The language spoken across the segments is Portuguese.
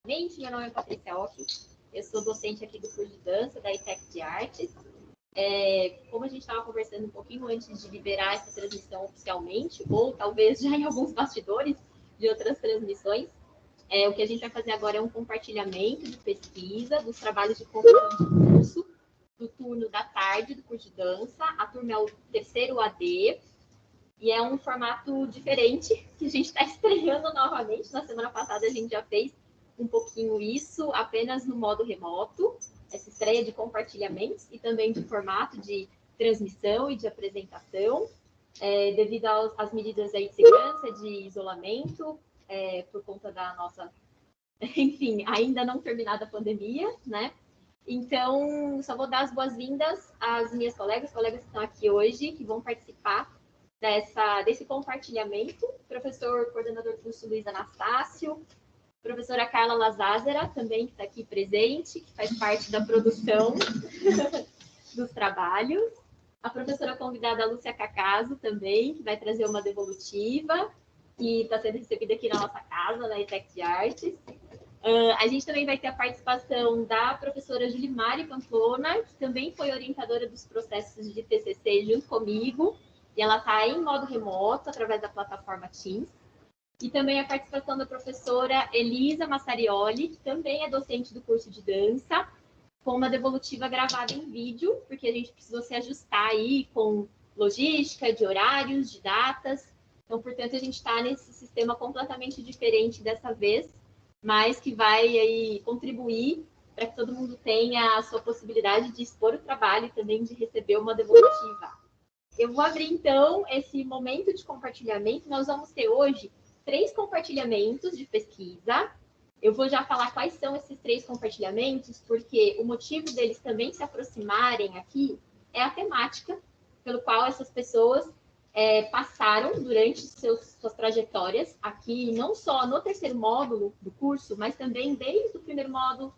Meu nome é Patrícia Ock, eu sou docente aqui do curso de dança da ITEC de Artes. Como a gente estava conversando um pouquinho antes de liberar essa transmissão oficialmente, ou talvez já em alguns bastidores de outras transmissões, o que a gente vai fazer agora é um compartilhamento de pesquisa dos trabalhos de conclusão do curso, do turno da tarde do curso de dança. A turma é o terceiro AD, e é um formato diferente que a gente está estreando novamente. Na semana passada a gente já fez um pouquinho isso, apenas no modo remoto, essa estreia de compartilhamentos e também de formato de transmissão e de apresentação, devido às medidas aí de segurança, de isolamento, por conta da nossa, enfim, ainda não terminada a pandemia, né? Então, só vou dar as boas-vindas às minhas colegas que estão aqui hoje, que vão participar desse compartilhamento. Professor coordenador do curso Luiz Anastácio, professora Carla Lazázera, também que está aqui presente, que faz parte da produção dos trabalhos. A professora convidada Lúcia Cacaso também, que vai trazer uma devolutiva, que está sendo recebida aqui na nossa casa, na ITEC de Artes. A gente também vai ter a participação da professora Julimari Pamplona, que também foi orientadora dos processos de TCC junto comigo, e ela está em modo remoto, através da plataforma Teams. E também a participação da professora Elisa Massarioli, que também é docente do curso de dança, com uma devolutiva gravada em vídeo, porque a gente precisou se ajustar aí com logística, de horários, de datas. Então, portanto, a gente está nesse sistema completamente diferente dessa vez, mas que vai aí contribuir para que todo mundo tenha a sua possibilidade de expor o trabalho e também de receber uma devolutiva. Eu vou abrir, então, esse momento de compartilhamento. Nós vamos ter hoje 3 compartilhamentos de pesquisa. Eu vou já falar quais são esses 3 compartilhamentos, porque o motivo deles também se aproximarem aqui é a temática pelo qual essas pessoas passaram durante suas trajetórias aqui, não só no terceiro módulo do curso, mas também desde o primeiro módulo.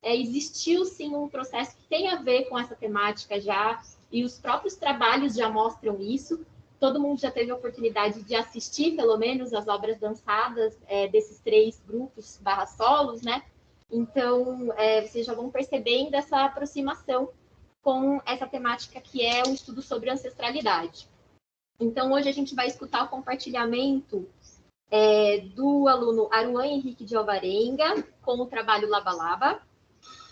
Existiu, sim, um processo que tem a ver com essa temática já, e os próprios trabalhos já mostram isso. Todo mundo já teve a oportunidade de assistir, pelo menos, as obras dançadas desses 3 grupos /solos, né? Então, vocês já vão percebendo essa aproximação com essa temática que é o estudo sobre ancestralidade. Então, hoje a gente vai escutar o compartilhamento do aluno Aruan Henrique de Alvarenga, com o trabalho Laba Laba,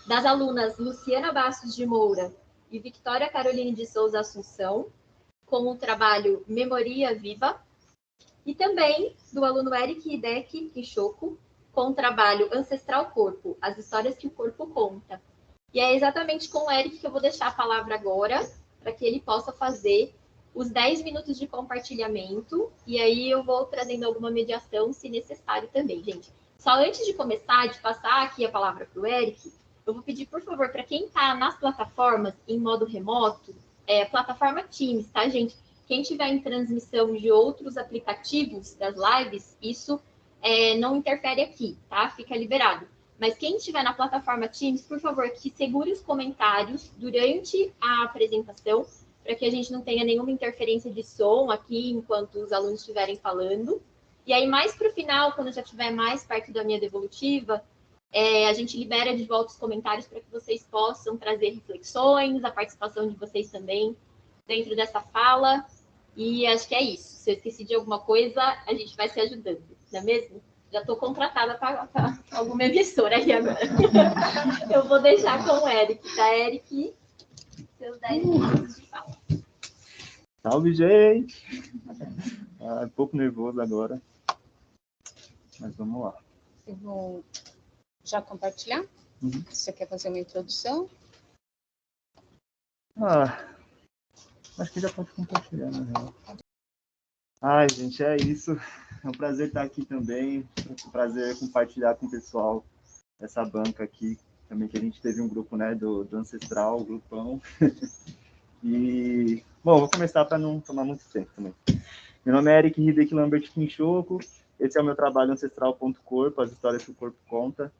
das alunas Luciana Bastos de Moura e Victoria Caroline de Souza Assunção, com o trabalho Memoria Viva, e também do aluno Eric Hideki Kishoko, com o trabalho Ancestral Corpo, as histórias que o corpo conta. E é exatamente com o Eric que eu vou deixar a palavra agora, para que ele possa fazer os 10 minutos de compartilhamento, e aí eu vou trazendo alguma mediação, se necessário também, gente. Só antes de começar, de passar aqui a palavra para o Eric, eu vou pedir, por favor, para quem está nas plataformas em modo remoto, plataforma Teams, tá, gente? Quem tiver em transmissão de outros aplicativos das lives, isso não interfere aqui, tá? Fica liberado. Mas quem estiver na plataforma Teams, por favor, que segure os comentários durante a apresentação, para que a gente não tenha nenhuma interferência de som aqui enquanto os alunos estiverem falando. E aí, mais para o final, quando já estiver mais perto da minha devolutiva, a gente libera de volta os comentários para que vocês possam trazer reflexões, a participação de vocês também dentro dessa fala. E acho que é isso. Se eu esqueci de alguma coisa, a gente vai se ajudando, não é mesmo? Já estou contratada para alguma emissora aí agora. Eu vou deixar com o Eric, tá, Eric? Seus 10 minutos de fala. Salve, gente! Um pouco nervoso agora, mas vamos lá. Eu vou já compartilhar? Uhum. Você quer fazer uma introdução? Acho que já pode compartilhar, na real. Ai, gente, é isso. É um prazer estar aqui também. É um prazer compartilhar com o pessoal essa banca aqui. Também que a gente teve um grupo, né, do Ancestral, o grupão. E, bom, vou começar para não tomar muito tempo também. Meu nome é Eric Hideki Lambert Kinshoko. Esse é o meu trabalho Ancestral.corpo, as histórias que o corpo conta.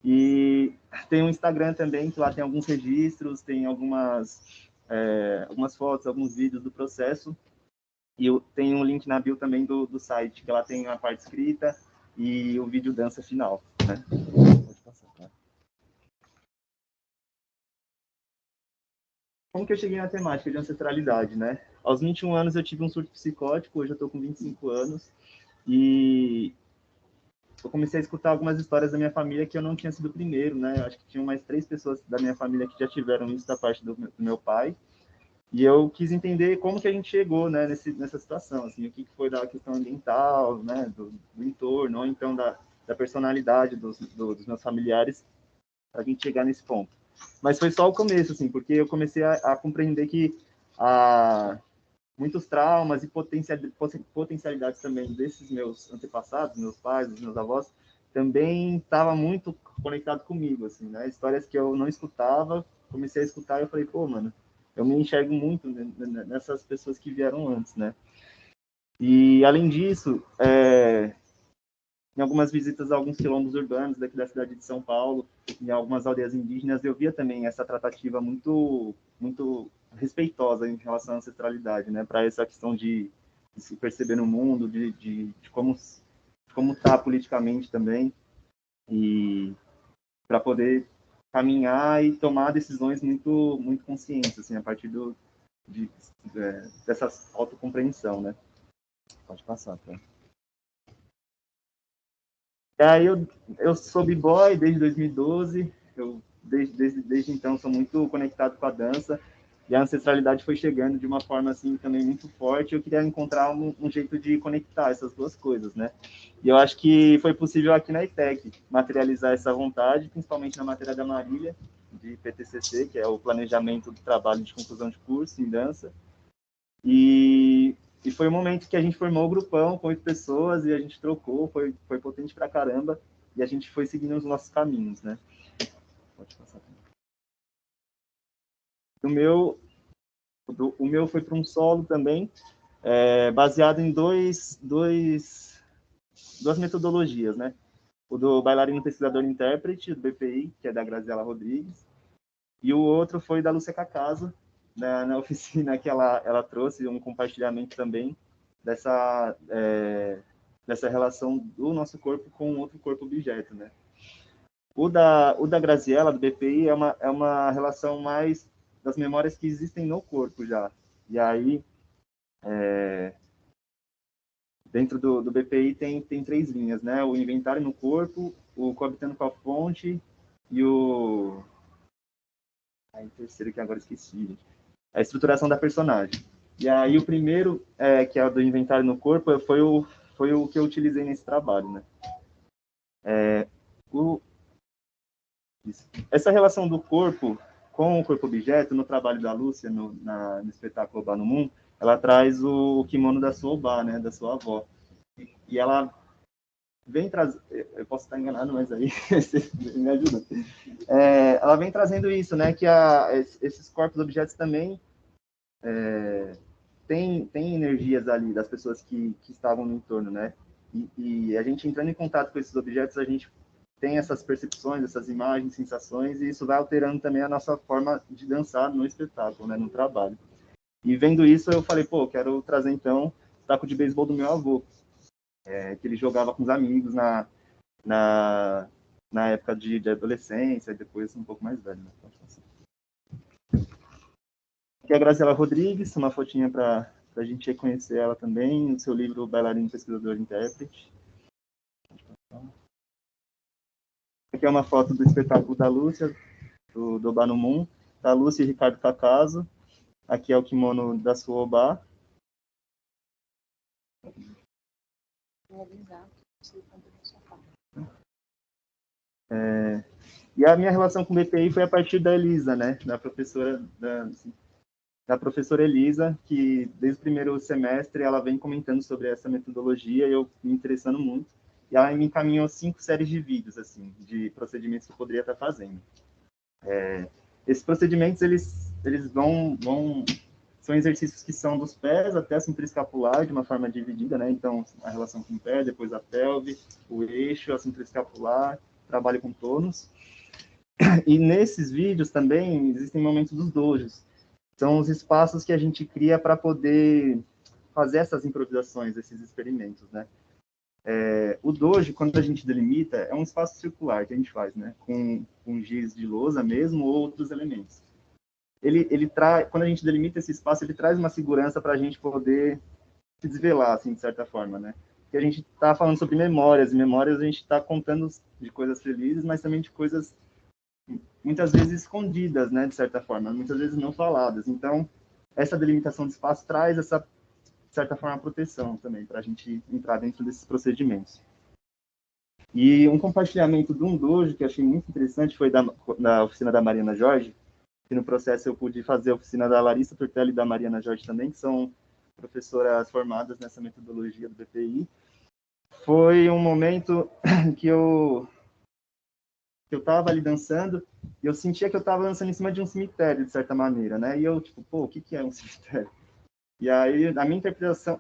E tem um Instagram também, que lá tem alguns registros, tem algumas fotos, alguns vídeos do processo. E eu tenho um link na bio também do site, que lá tem a parte escrita e o vídeo dança final, né? passar, tá? Como que eu cheguei na temática de ancestralidade, né? Aos 21 anos eu tive um surto psicótico, hoje eu estou com 25 anos, e eu comecei a escutar algumas histórias da minha família que eu não tinha sido o primeiro, né? Eu acho que tinham mais 3 pessoas da minha família que já tiveram isso da parte do meu pai, e eu quis entender como que a gente chegou, né, nessa situação, assim, o que foi da questão ambiental, né, do entorno, ou então da personalidade dos meus familiares, para a gente chegar nesse ponto. Mas foi só o começo, assim, porque eu comecei a compreender que muitos traumas e potencialidades também desses meus antepassados, meus pais, dos meus avós, também estava muito conectado comigo, assim, né? Histórias que eu não escutava, comecei a escutar e eu falei, pô, mano, eu me enxergo muito nessas pessoas que vieram antes, né? E, além disso, em algumas visitas a alguns quilombos urbanos daqui da cidade de São Paulo, em algumas aldeias indígenas, eu via também essa tratativa muito, muito respeitosa em relação à ancestralidade, né? Para essa questão de se perceber no mundo, de como está politicamente também, e para poder caminhar e tomar decisões muito, muito conscientes, assim, a partir dessa autocompreensão, né? Pode passar, tá? E aí eu sou b-boy desde 2012, desde então sou muito conectado com a dança, e a ancestralidade foi chegando de uma forma assim também muito forte. Eu queria encontrar um jeito de conectar essas duas coisas, né? E eu acho que foi possível aqui na ETEC materializar essa vontade, principalmente na matéria da Marília, de PTCC, que é o Planejamento do Trabalho de Conclusão de Curso em Dança. E foi um momento que a gente formou o grupão com 8 pessoas e a gente trocou, foi potente pra caramba, e a gente foi seguindo os nossos caminhos, né? Pode passar. O meu foi para um solo também, baseado em duas metodologias, né? O do bailarino pesquisador intérprete, do BPI, que é da Graziela Rodrigues, e o outro foi da Lúcia Cacaso, na oficina que ela trouxe um compartilhamento também dessa relação do nosso corpo com outro corpo objeto, né? O da Graziella, do BPI, é uma relação mais das memórias que existem no corpo já. E aí, dentro do BPI tem 3 linhas, né? O inventário no corpo, o coabitando com a fonte e o... o terceiro que agora esqueci, gente. A estruturação da personagem. E aí o primeiro, que é o do inventário no corpo, foi o que eu utilizei nesse trabalho, né? Essa relação do corpo com o corpo-objeto, no trabalho da Lúcia, no espetáculo Obá no Mundo, ela traz o kimono da sua Obá, né, da sua avó. E ela vem trazer... Eu posso estar enganado, mas aí você me ajuda. Ela vem trazendo isso, né, que esses corpos-objetos também tem energias ali das pessoas que estavam no entorno, né? E a gente entrando em contato com esses objetos, a gente tem essas percepções, essas imagens, sensações, e isso vai alterando também a nossa forma de dançar no espetáculo, né, no trabalho. E vendo isso, eu falei, pô, quero trazer então o taco de beisebol do meu avô, que ele jogava com os amigos na época de adolescência, e depois um pouco mais velho, né? Aqui é a Graziela Rodrigues, uma fotinha para a gente reconhecer ela também, no seu livro Bailarino, Pesquisador e Intérprete. Aqui é uma foto do espetáculo da Lúcia, do Obá no Mundo, da Lúcia e Ricardo Cacaso. Aqui é o kimono da sua Obá. E a minha relação com o BPI foi a partir da Elisa, né? Da professora Elisa, que desde o primeiro semestre ela vem comentando sobre essa metodologia e eu me interessando muito. E ela me encaminhou 5 séries de vídeos, assim, de procedimentos que eu poderia estar fazendo. Esses procedimentos, eles são exercícios que são dos pés até a cintura escapular, de uma forma dividida, né? Então, a relação com o pé, depois a pelve, o eixo, a cintura escapular, trabalho com tônus. E nesses vídeos também existem momentos dos dojos. São os espaços que a gente cria para poder fazer essas improvisações, esses experimentos, né? O dojo, quando a gente delimita, é um espaço circular que a gente faz, né? Com giz de lousa mesmo ou outros elementos. Quando a gente delimita esse espaço, ele traz uma segurança para a gente poder se desvelar, assim, de certa forma, né? Porque a gente está falando sobre memórias, e memórias a gente está contando de coisas felizes, mas também de coisas muitas vezes escondidas, né, de certa forma, muitas vezes não faladas. Então, essa delimitação de espaço traz essa, de certa forma, proteção também, para a gente entrar dentro desses procedimentos. E um compartilhamento de um dojo que eu achei muito interessante foi da oficina da Mariana Jorge, que no processo eu pude fazer a oficina da Larissa Turtelli e da Mariana Jorge também, que são professoras formadas nessa metodologia do BPI. Foi um momento que eu estava ali dançando e eu sentia que eu estava dançando em cima de um cemitério, de certa maneira, né? E eu, tipo, pô, o que é um cemitério? E aí, a minha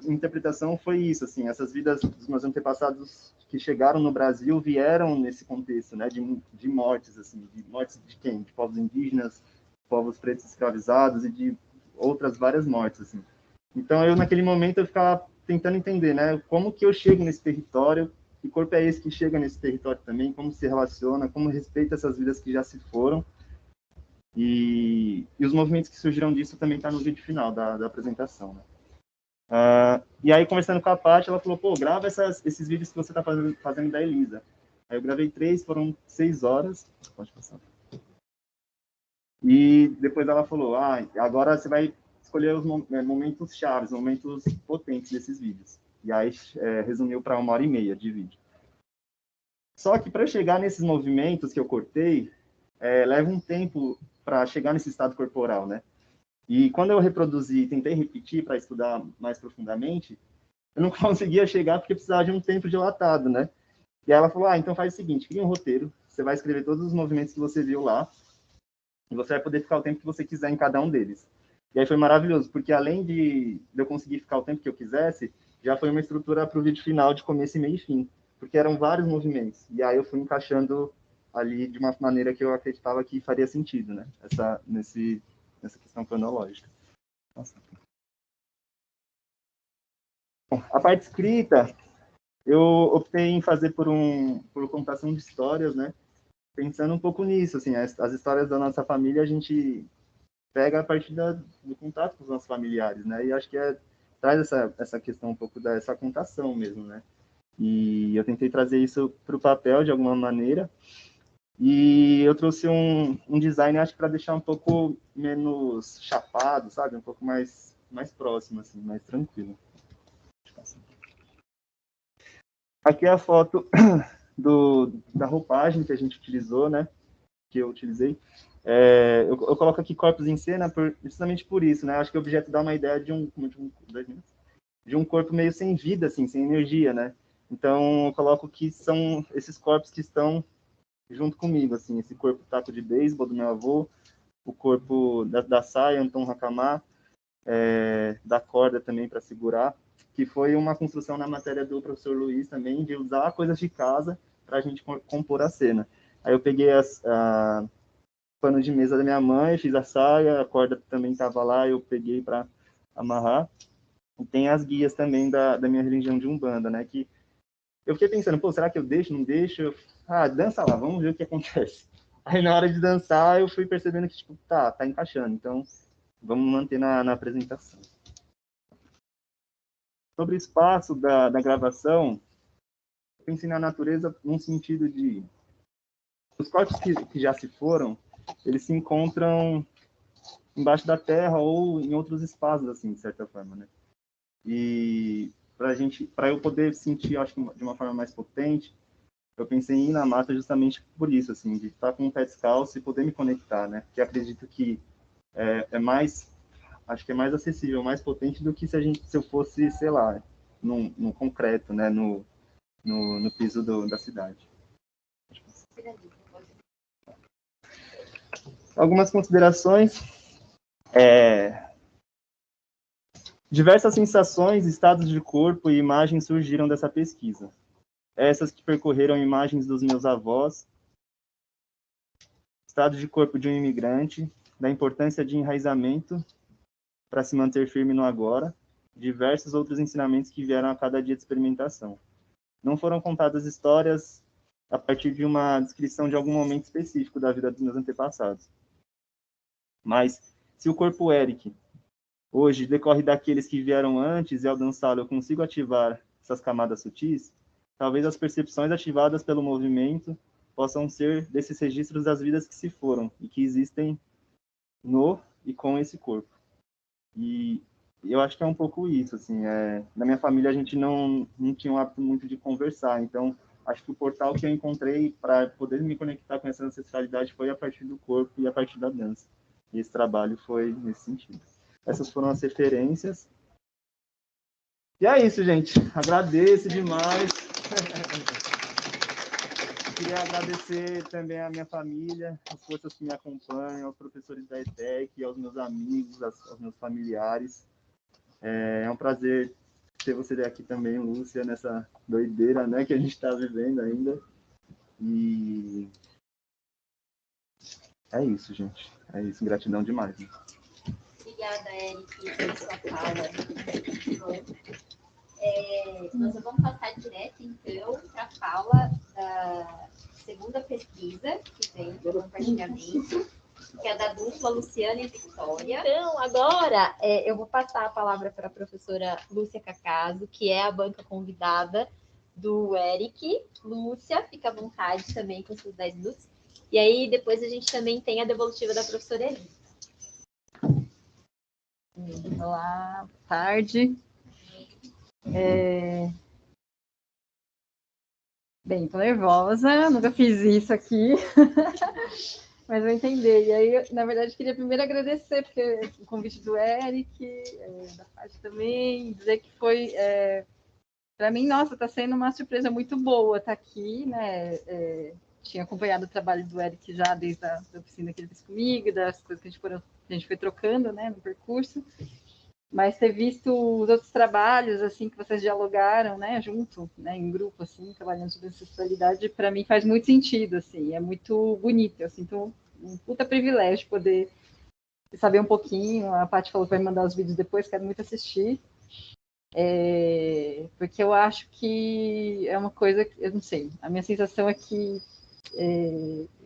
interpretação foi isso, assim, essas vidas dos meus antepassados que chegaram no Brasil vieram nesse contexto, né, de mortes, assim, de mortes de quem? De povos indígenas, povos pretos escravizados e de outras várias mortes, assim. Então, naquele momento, eu ficava tentando entender, né, como que eu chego nesse território, que corpo é esse que chega nesse território também, como se relaciona, como respeita essas vidas que já se foram, e os movimentos que surgiram disso também está no vídeo final da apresentação, né? E aí, conversando com a Paty, ela falou, pô, grava esses vídeos que você está fazendo da Elisa. Aí eu gravei 3, foram 6 horas. Pode passar. E depois ela falou, agora você vai escolher os momentos chaves, momentos potentes desses vídeos. E aí resumiu para 1h30 de vídeo. Só que para chegar nesses movimentos que eu cortei, leva um tempo para chegar nesse estado corporal, né? E quando eu reproduzi, tentei repetir para estudar mais profundamente, eu não conseguia chegar porque precisava de um tempo dilatado, né? E aí ela falou, então faz o seguinte, cria um roteiro, você vai escrever todos os movimentos que você viu lá, e você vai poder ficar o tempo que você quiser em cada um deles. E aí foi maravilhoso, porque além de eu conseguir ficar o tempo que eu quisesse, já foi uma estrutura para o vídeo final de começo, meio e fim, porque eram vários movimentos. E aí eu fui encaixando ali de uma maneira que eu acreditava que faria sentido, né? Nessa questão cronológica. Nossa. Bom, a parte escrita, eu optei em fazer por contação de histórias, né? Pensando um pouco nisso, assim, as histórias da nossa família a gente pega a partir do contato com os nossos familiares, né? E acho que traz essa questão um pouco dessa contação mesmo, né? E eu tentei trazer isso para o papel de alguma maneira. E eu trouxe um design, acho que para deixar um pouco menos chapado, sabe? Um pouco mais próximo, assim, mais tranquilo. Aqui é a foto da roupagem que a gente utilizou, né? Que eu utilizei. Eu coloco aqui corpos em cena justamente por isso, né? Acho que o objeto dá uma ideia de um corpo meio sem vida, assim, sem energia, né? Então, eu coloco que são esses corpos que estão junto comigo, assim, esse corpo taco de beisebol do meu avô, o corpo da saia, Anton Hakama, da corda também para segurar, que foi uma construção na matéria do professor Luiz também, de usar coisas de casa para a gente compor a cena. Aí eu peguei pano de mesa da minha mãe, fiz a saia, a corda também estava lá, eu peguei para amarrar. E tem as guias também da minha religião de Umbanda, né? Que eu fiquei pensando, pô, será que eu deixo, não deixo? Dança lá, vamos ver o que acontece. Aí na hora de dançar, eu fui percebendo que, tipo, tá encaixando. Então, vamos manter na apresentação. Sobre o espaço da gravação, eu pensei na natureza num sentido de... Os corpos que já se foram, eles se encontram embaixo da terra ou em outros espaços, assim, de certa forma, né? E para eu poder sentir, acho que de uma forma mais potente, eu pensei em ir na mata justamente por isso, assim, de estar com o pé descalço e poder me conectar, né? Que acredito que acho que é mais acessível, mais potente do que se eu fosse, sei lá, no concreto, né? No piso da cidade. Algumas considerações. Diversas sensações, estados de corpo e imagens surgiram dessa pesquisa. Essas que percorreram imagens dos meus avós, estado de corpo de um imigrante, da importância de enraizamento para se manter firme no agora, diversos outros ensinamentos que vieram a cada dia de experimentação. não foram contadas histórias a partir de uma descrição de algum momento específico da vida dos meus antepassados. Mas, se o corpo Eric, hoje, decorre daqueles que vieram antes e ao dançá-lo eu consigo ativar essas camadas sutis, talvez as percepções ativadas pelo movimento possam ser desses registros das vidas que se foram e que existem no e com esse corpo. E eu acho que é um pouco isso, assim, na minha família a gente não tinha um hábito muito de conversar, então acho que o portal que eu encontrei para poder me conectar com essa ancestralidade foi a partir do corpo e a partir da dança. E esse trabalho foi nesse sentido. Essas foram as referências. E é isso, gente. Agradeço demais. Queria agradecer também à minha família, as forças que me acompanham, aos professores da ETEC, aos meus amigos, aos meus familiares. É um prazer ter você aqui também, Lúcia, nessa doideira, né, que a gente está vivendo ainda. E é isso, gente. É isso. Gratidão demais. Né? Obrigada, Eric, pela sua fala. Nós vamos passar direto, então, para a fala da segunda pesquisa que vem do compartilhamento, que é da dupla Luciana e Victoria. Então, agora, eu vou passar a palavra para a professora Lúcia Cacaso, que é a banca convidada do Eric. Lúcia, fica à vontade também com seus 10 minutos. E aí, depois a gente também tem a devolutiva da professora Elisa. Olá, boa tarde. Bem, tô nervosa, nunca fiz isso aqui, mas eu entendi. E aí, na verdade, queria primeiro agradecer porque o convite do Eric, da parte também, dizer que foi, para mim, nossa, está sendo uma surpresa muito boa estar aqui, né? Tinha acompanhado o trabalho do Eric já desde a da oficina que ele fez comigo, das coisas que a gente foi trocando, né, no percurso. Mas ter visto os outros trabalhos, assim, que vocês dialogaram, né, junto, né, em grupo, assim, trabalhando sobre ancestralidade, para mim faz muito sentido, assim, é muito bonito, eu sinto um puta privilégio poder saber um pouquinho, a Paty falou que vai mandar os vídeos depois, quero muito assistir, porque eu acho que é uma coisa que, eu não sei, a minha sensação é que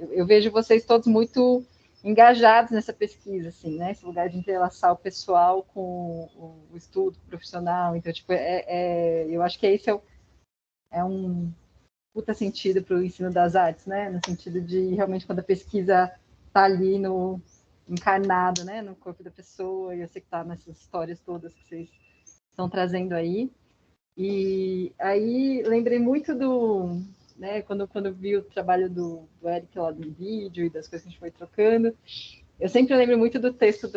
eu vejo vocês todos muito engajados nessa pesquisa, assim, né? Esse lugar de entrelaçar o pessoal com o estudo profissional. Então, tipo, eu acho que esse é um puta sentido para o ensino das artes, né? No sentido de, realmente, quando a pesquisa está ali encarnado, né? No corpo da pessoa, e eu sei que está nessas histórias todas que vocês estão trazendo aí. E aí, lembrei muito né, quando eu vi o trabalho do Eric lá no vídeo e das coisas que a gente foi trocando, eu sempre lembro muito do texto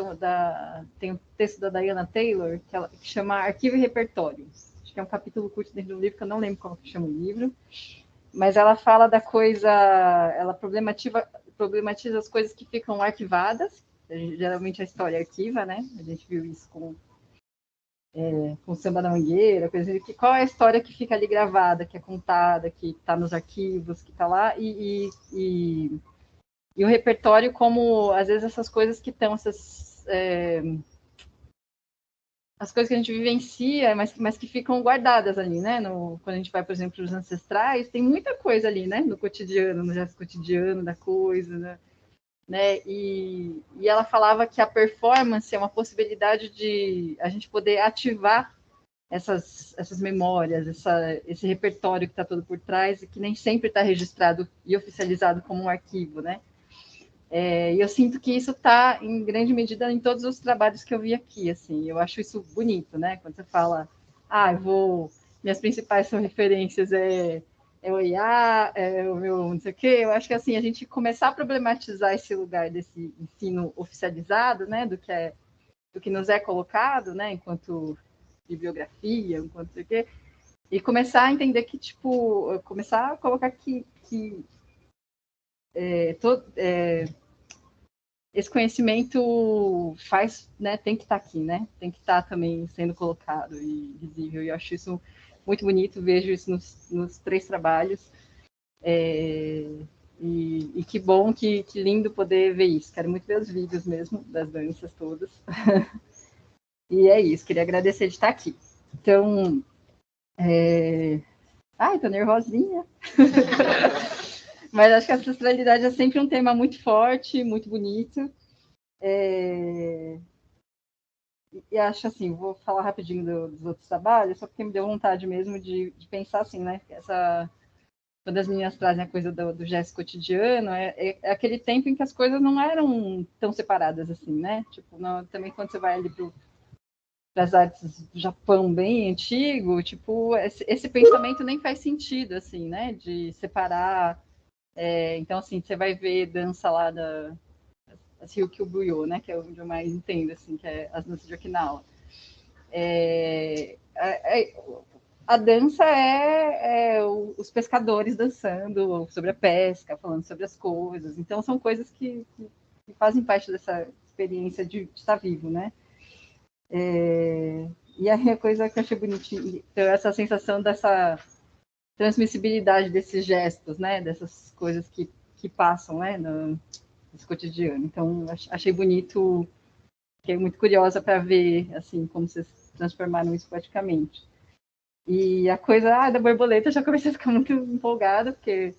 tem um texto da Diana Taylor, que chama Arquivo e Repertório. Acho que é um capítulo curto dentro do livro, que eu não lembro como que chama o livro, mas ela fala da coisa, ela problematiza as coisas que ficam arquivadas, geralmente a história arquiva, né? A gente viu isso com Samba da Mangueira, coisa assim, qual é a história que fica ali gravada, que é contada, que está nos arquivos, que está lá, e o repertório como, às vezes, essas coisas que estão, as coisas que a gente vivencia, mas que ficam guardadas ali, né? Quando a gente vai, por exemplo, os ancestrais, tem muita coisa ali, né? No cotidiano, no gesto cotidiano da coisa, né? E ela falava que a performance é uma possibilidade de a gente poder ativar essas memórias, esse repertório que está todo por trás e que nem sempre está registrado e oficializado como um arquivo, né? E eu sinto que isso está, em grande medida, em todos os trabalhos que eu vi aqui, assim, eu acho isso bonito, né? Quando você fala, minhas principais são referências o IA, o meu não sei o quê, eu acho que, assim, a gente começar a problematizar esse lugar desse ensino oficializado, né, do que nos é colocado, né, enquanto bibliografia, enquanto não sei o quê, e começar a entender que, tipo, começar a colocar que esse conhecimento tem que estar aqui, né? Tem que estar também sendo colocado e visível. E eu acho isso muito bonito, vejo isso nos 3 trabalhos. E que bom, que lindo poder ver isso. Quero muito ver os vídeos mesmo, das danças todas. E é isso, queria agradecer de estar aqui. Então, Ai, tô nervosinha. Mas acho que a ancestralidade é sempre um tema muito forte, muito bonito. E acho assim, vou falar rapidinho dos outros trabalhos, só porque me deu vontade mesmo de pensar assim, né? Quando as meninas trazem a coisa do gesto cotidiano, é aquele tempo em que as coisas não eram tão separadas assim, né? Tipo, também quando você vai ali para as artes do Japão bem antigo, tipo, esse pensamento nem faz sentido, assim, né? De separar. Então, assim, você vai ver dança lá as Ryukyu-Buyô, né? Que é onde eu mais entendo, assim, que é as danças de Okinawa. A dança os pescadores dançando sobre a pesca, falando sobre as coisas. Então, são coisas que fazem parte dessa experiência de estar vivo, né? E aí a coisa que eu achei bonitinha, então, essa sensação dessa transmissibilidade desses gestos, né? Dessas coisas que passam, né? No cotidiano. Então, achei bonito, fiquei muito curiosa para ver, assim, como vocês transformaram isso poeticamente. E a coisa da borboleta, eu já comecei a ficar muito empolgada, porque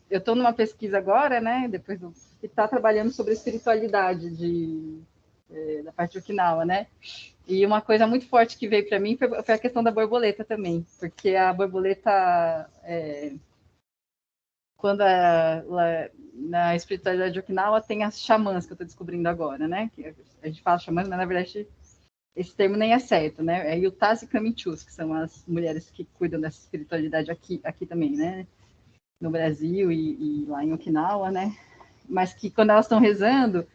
eu estou numa pesquisa agora, né, que está trabalhando sobre a espiritualidade da parte de Okinawa, né? E uma coisa muito forte que veio para mim foi a questão da borboleta também, porque a borboleta, quando na espiritualidade de Okinawa tem as xamãs, que eu estou descobrindo agora, né? Que a gente fala xamãs, mas na verdade esse termo nem é certo, né? É Yutase Kamichus, que são as mulheres que cuidam dessa espiritualidade aqui também, né? No Brasil e lá em Okinawa, né? Mas que quando elas estão rezando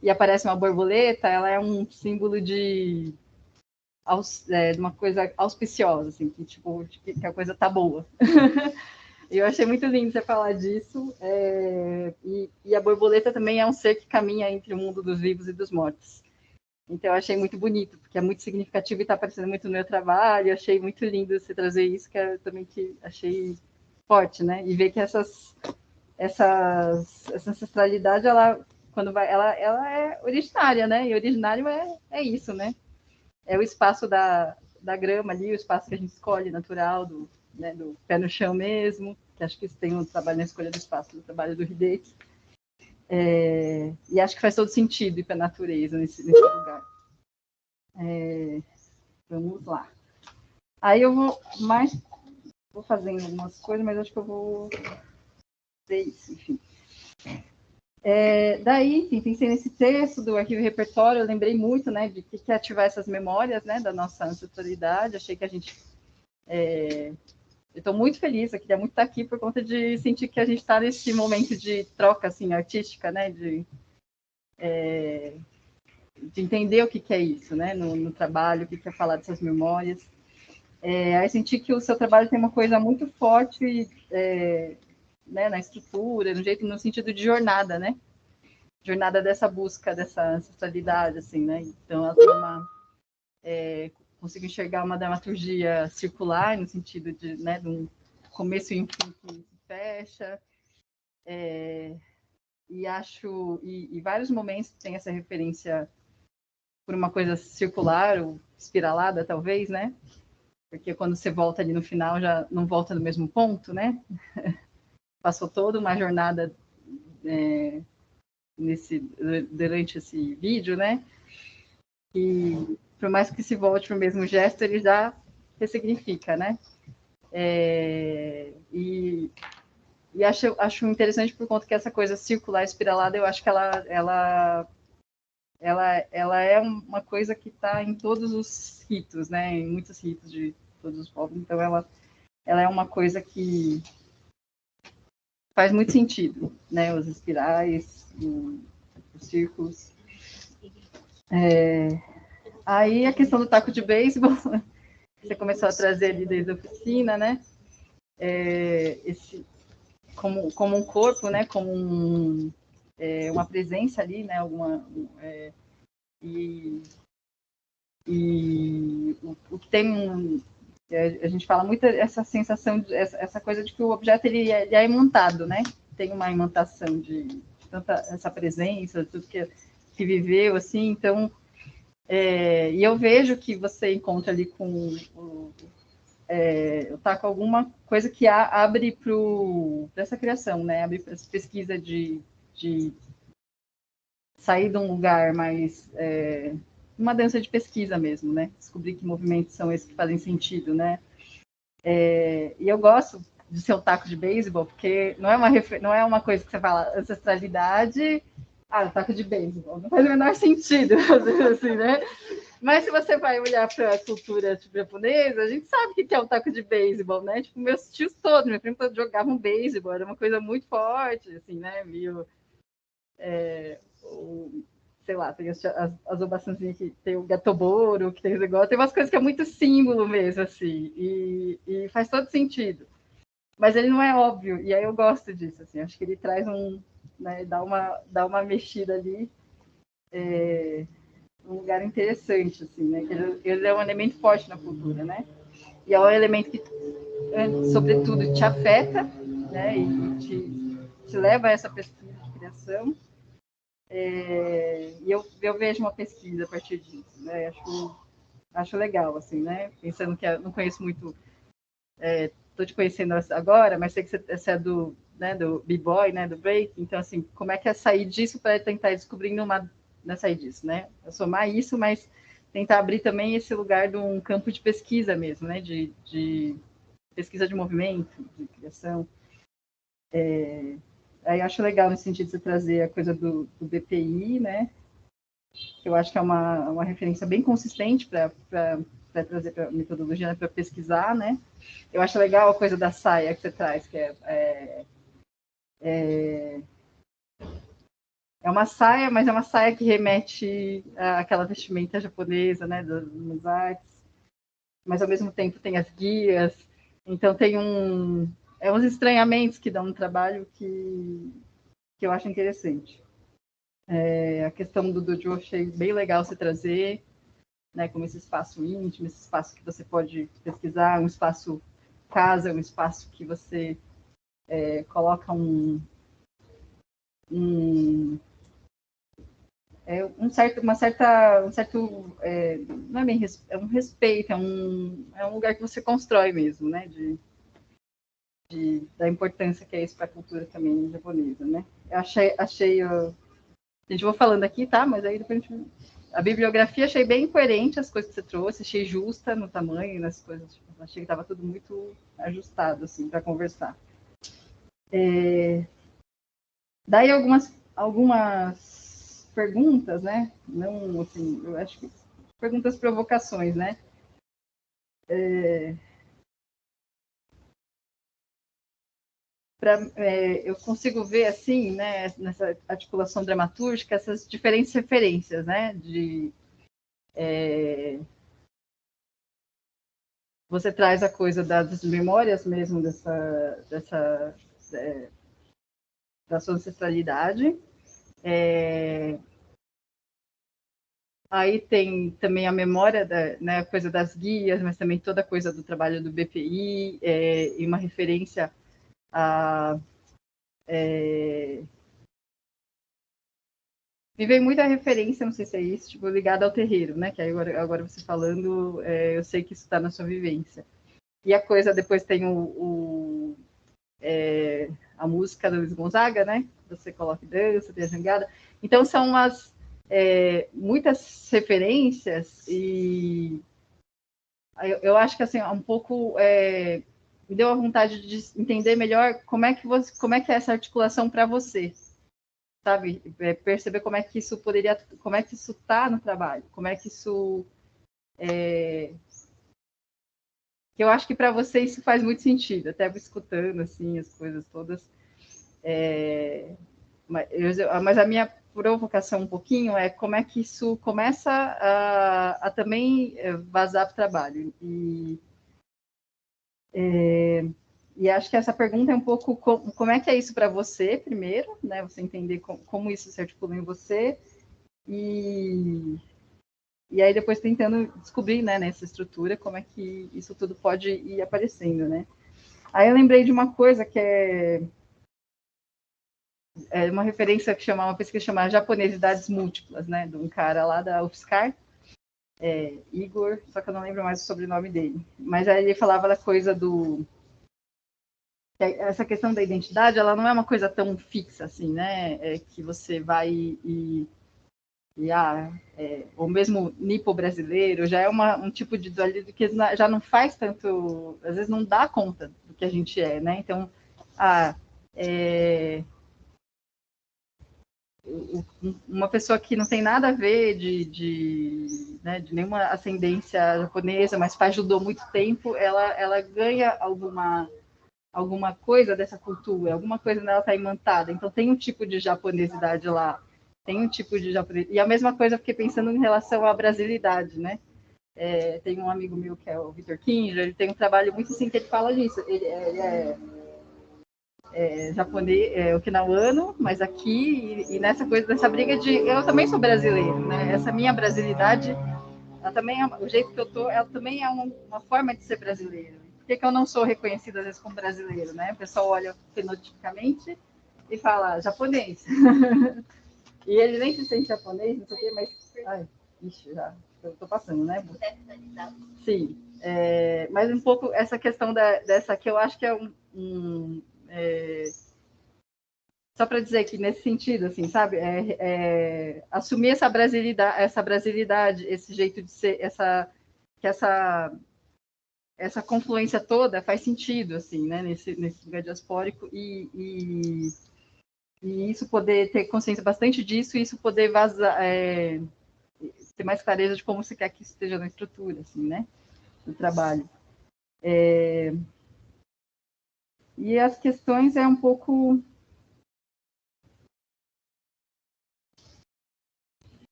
e aparece uma borboleta, ela é um símbolo de uma coisa auspiciosa, assim, que tipo, que a coisa tá boa. Eu achei muito lindo você falar disso. E a borboleta também é um ser que caminha entre o mundo dos vivos e dos mortos. Então, eu achei muito bonito, porque é muito significativo e está aparecendo muito no meu trabalho. Eu achei muito lindo você trazer isso, que é também que achei forte, né? E ver que essa ancestralidade, quando vai, ela é originária, né? E originário é isso, né? É o espaço da grama ali, o espaço que a gente escolhe, natural, do pé no chão mesmo, que acho que isso tem um trabalho na escolha do espaço, do trabalho do Hideki. E acho que faz todo sentido ir para a natureza nesse lugar. Vamos lá. Aí eu vou fazendo algumas coisas, mas acho que eu vou ver isso, enfim. Daí, enfim, pensei nesse texto do Arquivo e Repertório, eu lembrei muito, né, de que ativar essas memórias, né, da nossa ancestralidade. Achei que a gente... Eu estou muito feliz, eu queria muito estar aqui por conta de sentir que a gente está nesse momento de troca, assim, artística, né, de entender o que é isso, né, no trabalho, o que é falar dessas memórias. Aí senti que o seu trabalho tem uma coisa muito forte, né, na estrutura, no sentido de jornada, né? Jornada dessa busca, dessa ancestralidade, assim, né? Então, ela tem consigo enxergar uma dramaturgia circular, no sentido de, né, de um começo e um fim que se fecha. E vários momentos tem essa referência por uma coisa circular ou espiralada, talvez, né? Porque quando você volta ali no final, já não volta no mesmo ponto, né? Passou toda uma jornada durante esse vídeo, né? E por mais que se volte para o mesmo gesto, ele já ressignifica, né? E acho interessante por conta que essa coisa circular, espiralada, eu acho que ela é uma coisa que está em todos os ritos, né? Em muitos ritos de todos os povos. Então, ela é uma coisa que faz muito sentido, né? Os espirais, os círculos. Aí a questão do taco de beisebol, você começou a trazer ali desde a oficina, né? Como um corpo, né? Como uma presença ali, né? O que tem a gente fala muito essa sensação, essa coisa de que o objeto ele é imantado, né? Tem uma imantação de tanta essa presença, tudo que viveu, assim. Então, e eu vejo que você encontra ali com eu taco alguma coisa que abre para essa criação, né? Abre para essa pesquisa de sair de um lugar mais uma dança de pesquisa mesmo, né? Descobrir que movimentos são esses que fazem sentido, né? E eu gosto de ser o taco de beisebol, porque não é uma coisa que você fala ancestralidade, o taco de beisebol. Não faz o menor sentido, assim, né? Mas se você vai olhar para a cultura tipo, japonesa, a gente sabe o que é o taco de beisebol, né? Tipo, meus tios todos, minha prima todos jogavam beisebol, era uma coisa muito forte, assim, né? Meio sei lá, tem as obaçãozinhas que tem o gatoboro, que tem os negócios, tem umas coisas que é muito símbolo mesmo, assim, e faz todo sentido. Mas ele não é óbvio, e aí eu gosto disso, assim, acho que ele traz né, dá uma mexida ali, um lugar interessante, assim, né, ele é um elemento forte na cultura, né, e é um elemento que, sobretudo, te afeta, né, e te leva a essa pesquisa de criação, e eu vejo uma pesquisa a partir disso, né? Acho legal, assim, né? Pensando que eu não conheço muito, estou te conhecendo agora, mas sei que você é do b-boy, né? Do break, então, assim, como é que é sair disso para tentar ir descobrindo não é sair disso, né? É somar isso, mas tentar abrir também esse lugar de um campo de pesquisa mesmo, né? De pesquisa de movimento, de criação. Aí acho legal nesse sentido de você trazer a coisa do BPI, né? Que eu acho que é uma referência bem consistente para trazer para a metodologia, né? Para pesquisar, né? Eu acho legal a coisa da saia que você traz, que é uma saia, mas é uma saia que remete àquela vestimenta japonesa, né? Das artes, mas ao mesmo tempo tem as guias, então tem uns estranhamentos que dão um trabalho que eu acho interessante. A questão do dojo eu achei bem legal você trazer, né, como esse espaço íntimo, esse espaço que você pode pesquisar, um espaço casa, um espaço que você coloca um certo, não é bem é um respeito, é um lugar que você constrói mesmo, né, da importância que é isso para a cultura também japonesa, né. Eu achei a gente vai falando aqui, tá? Mas aí depois a bibliografia achei bem coerente as coisas que você trouxe, achei justa no tamanho, nas coisas. Achei que estava tudo muito ajustado, assim, para conversar. Daí algumas perguntas, né? Não, assim, eu acho que perguntas provocações, né? Eu consigo ver, assim, né, nessa articulação dramatúrgica, essas diferentes referências, né? Você traz a coisa das memórias mesmo da sua ancestralidade. Aí tem também a memória né, a coisa das guias, mas também toda a coisa do trabalho do BPI, e uma referência a. Me veio muita referência, não sei se é isso, tipo, ligada ao terreiro, né? Que aí agora você falando, eu sei que isso está na sua vivência. E a coisa, depois tem a música do Luiz Gonzaga, né? Você coloca dança, tem a jangada. Então, são muitas referências e eu acho que, assim, um pouco me deu a vontade de entender melhor como é que é essa articulação para você, sabe? Perceber como é que isso está no trabalho, como é que isso que eu acho que para você isso faz muito sentido, até escutando assim as coisas todas. Mas a minha provocação um pouquinho é como é que isso começa a também vazar para o trabalho. E acho que essa pergunta é um pouco como é que é isso para você, primeiro, né? Você entender como isso se articula em você, e aí depois tentando descobrir, né, nessa estrutura, como é que isso tudo pode ir aparecendo, né? Aí eu lembrei de uma coisa que é uma referência que chama uma pesquisa chamada Japonesidades Múltiplas, né, de um cara lá da UFSCar, Igor, só que eu não lembro mais o sobrenome dele. Mas aí ele falava da coisa do... Essa questão da identidade, ela não é uma coisa tão fixa, assim, né? Que você vai ou mesmo nipo-brasileiro, já é um tipo de dualismo que já não faz tanto... Às vezes não dá conta do que a gente é, né? Então, uma pessoa que não tem nada a ver de nenhuma ascendência japonesa, mas faz judô há muito tempo, ela ganha alguma coisa dessa cultura, alguma coisa nela está imantada. Então tem um tipo de japonesidade lá, tem um tipo de japonês. E a mesma coisa eu fiquei pensando em relação à brasilidade, né? Tem um amigo meu que é o Vitor Kinja, ele tem um trabalho muito assim que ele fala disso. Ele é japonês, okinawano, mas aqui, e nessa coisa, dessa briga de... Eu também sou brasileiro, né? Essa minha brasilidade, ela também o jeito que eu tô, ela também é uma forma de ser brasileiro. Por que eu não sou reconhecida, às vezes, como brasileiro, né? O pessoal olha fenotipicamente e fala japonês. E ele nem se sente japonês, não sei o quê, mas... Ai, ixi, já, eu tô passando, né? Sim. Mas um pouco essa questão dessa que eu acho que é só para dizer que nesse sentido, assim, sabe, assumir essa brasilidade, esse jeito de ser, essa confluência toda faz sentido, assim, né, nesse lugar diaspórico e isso poder ter consciência bastante disso e isso poder vazar, ter mais clareza de como você quer que isso esteja na estrutura, assim, né, do trabalho. E as questões é um pouco...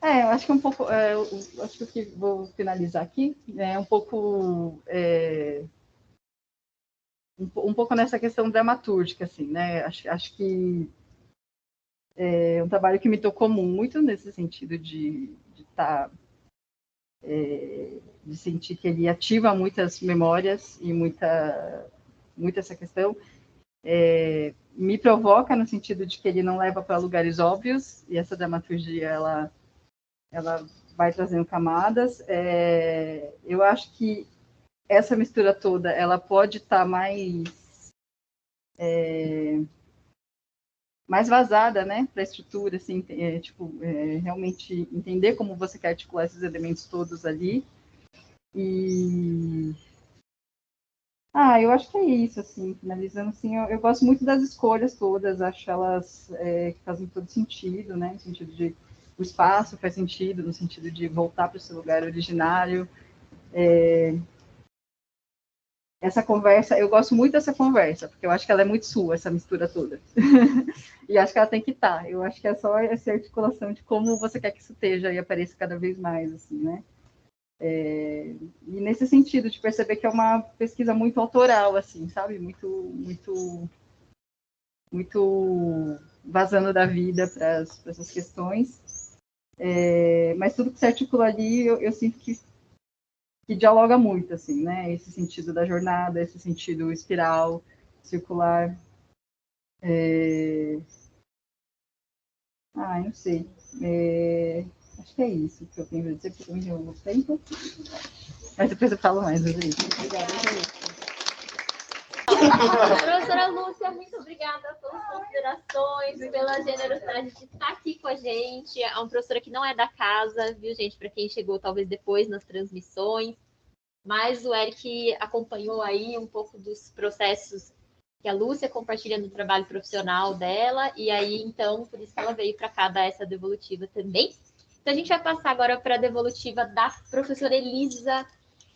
eu acho que um pouco... acho que vou finalizar aqui. Um pouco... um pouco nessa questão dramatúrgica, assim, né? Acho que é um trabalho que me tocou muito nesse sentido de estar... de sentir que ele ativa muitas memórias e muita essa questão. Me provoca no sentido de que ele não leva para lugares óbvios, e essa dramaturgia, ela vai trazendo camadas. Eu acho que essa mistura toda, ela pode estar mais vazada, né, para a estrutura, assim, realmente entender como você quer articular esses elementos todos ali. E eu acho que é isso, assim, finalizando, assim, eu gosto muito das escolhas todas, acho elas que fazem todo sentido, né, no sentido de o espaço faz sentido, no sentido de voltar para o seu lugar originário. Essa conversa, eu gosto muito dessa conversa, porque eu acho que ela é muito sua, essa mistura toda. E acho que ela tem que estar. Eu acho que é só essa articulação de como você quer que isso esteja e apareça cada vez mais, assim, né? E nesse sentido, de perceber que é uma pesquisa muito autoral, assim, sabe? Muito vazando da vida para essas questões. Mas tudo que se articula ali, eu sinto que dialoga muito, assim, né? Esse sentido da jornada, esse sentido espiral, circular. Não sei. Acho que é isso que eu tenho a dizer, porque eu me deu muito tempo. Mas depois eu falo mais, Rodrigo. Obrigada. Professora Lúcia, muito obrigada pelas considerações, pela generosidade de estar aqui com a gente. É uma professora que não é da casa, viu, gente? Para quem chegou talvez depois nas transmissões. Mas o Eric acompanhou aí um pouco dos processos que a Lúcia compartilha no trabalho profissional dela, e aí, então, por isso que ela veio para cá dar essa devolutiva também. Então, a gente vai passar agora para a devolutiva da professora Elisa,